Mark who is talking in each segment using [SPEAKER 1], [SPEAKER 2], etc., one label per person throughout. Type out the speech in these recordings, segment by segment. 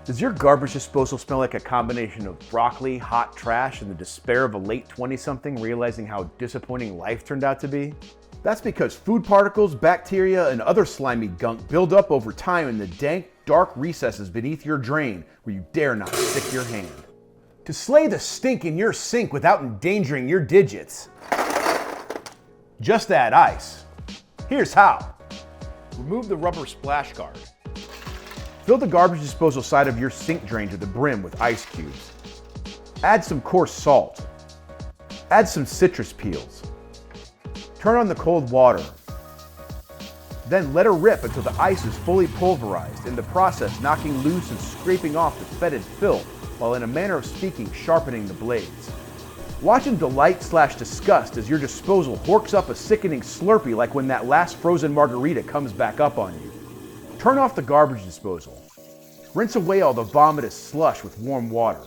[SPEAKER 1] Does your garbage disposal smell like a combination of broccoli, hot trash, and the despair of a late 20-something realizing how disappointing life turned out to be? That's because food particles, bacteria, and other slimy gunk build up over time in the dank, dark recesses beneath your drain where you dare not stick your hand. To slay the stink in your sink without endangering your digits, just add ice. Here's how. Remove the rubber splash guard. Fill the garbage disposal side of your sink drain to the brim with ice cubes. Add some coarse salt. Add some citrus peels. Turn on the cold water. Then let her rip until the ice is fully pulverized, in the process knocking loose and scraping off the fetid filth, while in a manner of speaking sharpening the blades. Watch in delight-slash-disgust as your disposal horks up a sickening Slurpee like when that last frozen margarita comes back up on you. Turn off the garbage disposal. Rinse away all the vomitous slush with warm water.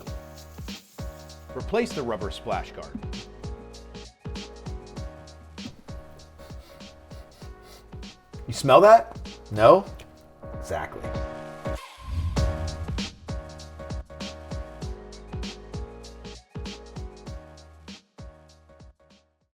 [SPEAKER 1] Replace the rubber splash guard. You smell that? No? Exactly.